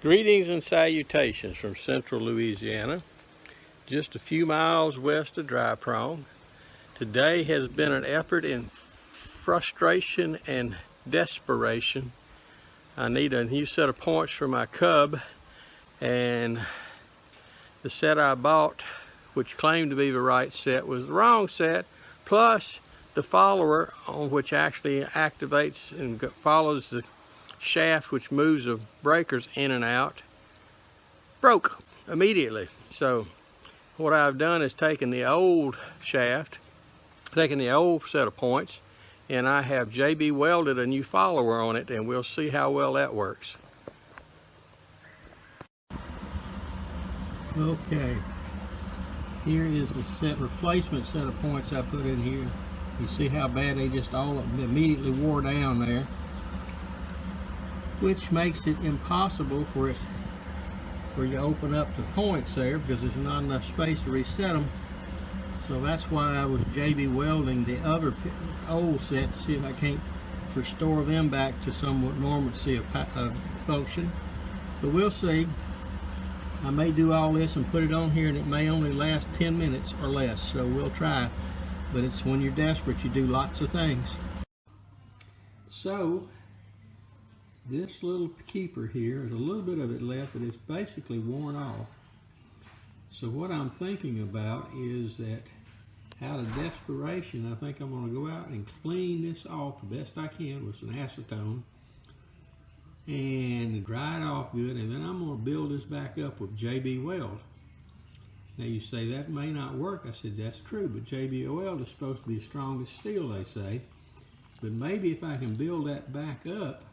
Greetings and salutations from central Louisiana, just a few miles west of Dry Prong. Today has been an effort in frustration and desperation. I need a new set of points for my cub, and the set I bought, which claimed to be the right set, was the wrong set, plus the follower, on which actually activates and follows the shaft which moves the breakers in and out, broke immediately. So what I've done is taken the old shaft, taken the old set of points, and I have JB welded a new follower on it, and we'll see how well that works. Okay, here is the replacement set of points I put in here. You see how bad they just all immediately wore down there, which makes it impossible for you to open up the points there because there's not enough space to reset them. So that's why I was JB welding the other old set to see if I can't restore them back to somewhat normalcy of function. But we'll see. I may do all this and put it on here, and it may only last 10 minutes or less, so we'll try. But it's when you're desperate, you do lots of things. So this little keeper here, there's a little bit of it left, but it's basically worn off. So what I'm thinking about is that out of desperation, I think I'm going to go out and clean this off the best I can with some acetone and dry it off good, and then I'm going to build this back up with JB Weld. Now you say that may not work. I said that's true, but JB Weld is supposed to be the strongest steel, they say. But maybe if I can build that back up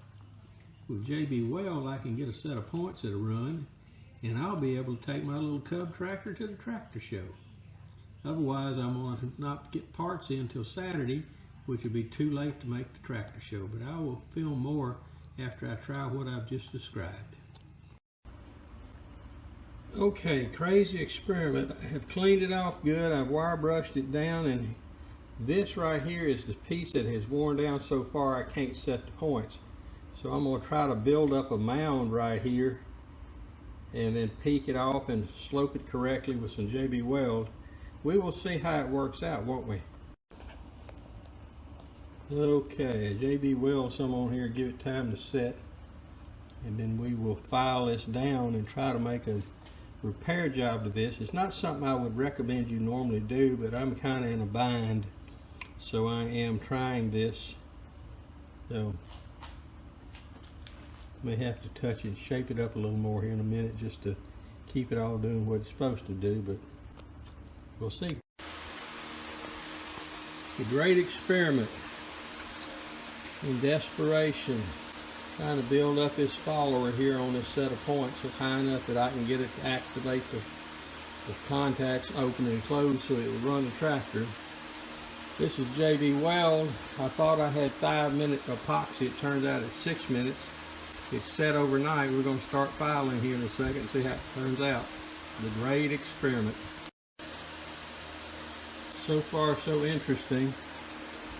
with JB Weld, I can get a set of points that'll run, and I'll be able to take my little cub tractor to the tractor show. Otherwise, I'm going to not get parts in until Saturday, which will be too late to make the tractor show. But I will film more after I try what I've just described. Okay, crazy experiment. I have cleaned it off good. I've wire brushed it down, and this right here is the piece that has worn down so far I can't set the points. So I'm going to try to build up a mound right here and then peak it off and slope it correctly with some JB Weld. We will see how it works out, won't we? Okay, JB Weld some on here, give it time to set, and then we will file this down and try to make a repair job to this. It's not something I would recommend you normally do, but I'm kind of in a bind, so I am trying this. So may have to touch it, shape it up a little more here in a minute just to keep it all doing what it's supposed to do, but we'll see. A great experiment in desperation, trying to build up this follower here on this set of points that's high enough that I can get it to activate the contacts open and close so it will run the tractor. This is JB Weld. I thought I had 5-minute epoxy. It turns out it's 6 minutes. It's set overnight. We're going to start filing here in a second and see how it turns out. The great experiment. So far so interesting.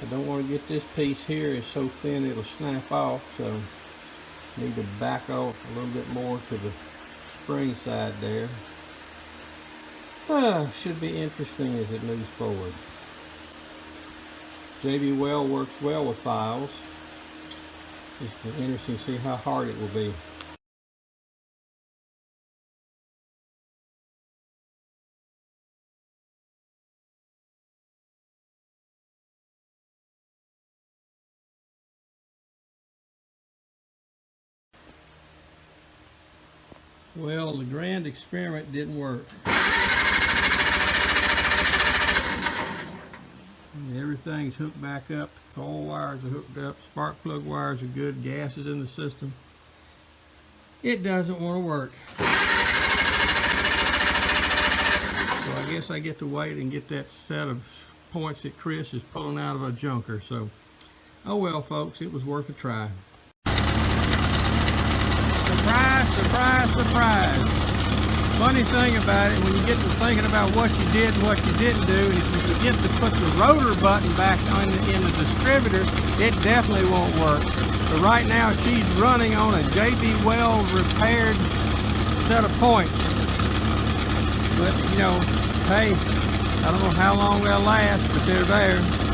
I don't want to get this piece here, it's so thin it'll snap off, so I need to back off a little bit more to the spring side there. Should be interesting as it moves forward. JB Weld works well with files. It's interesting to see how hard it will be. Well, the grand experiment didn't work. Everything's hooked back up. Coil wires are hooked up. Spark plug wires are good. Gas is in the system. It doesn't want to work. So I guess I get to wait and get that set of points that Chris is pulling out of a junker. So, oh well, folks, it was worth a try. Surprise, surprise, surprise. Funny thing about it, when you get to thinking about what you did and what you didn't do, if you forget to put the rotor button back on in the distributor, it definitely won't work. But right now she's running on a JB Weld repaired set of points. But you know, hey, I don't know how long they'll last, but they're there.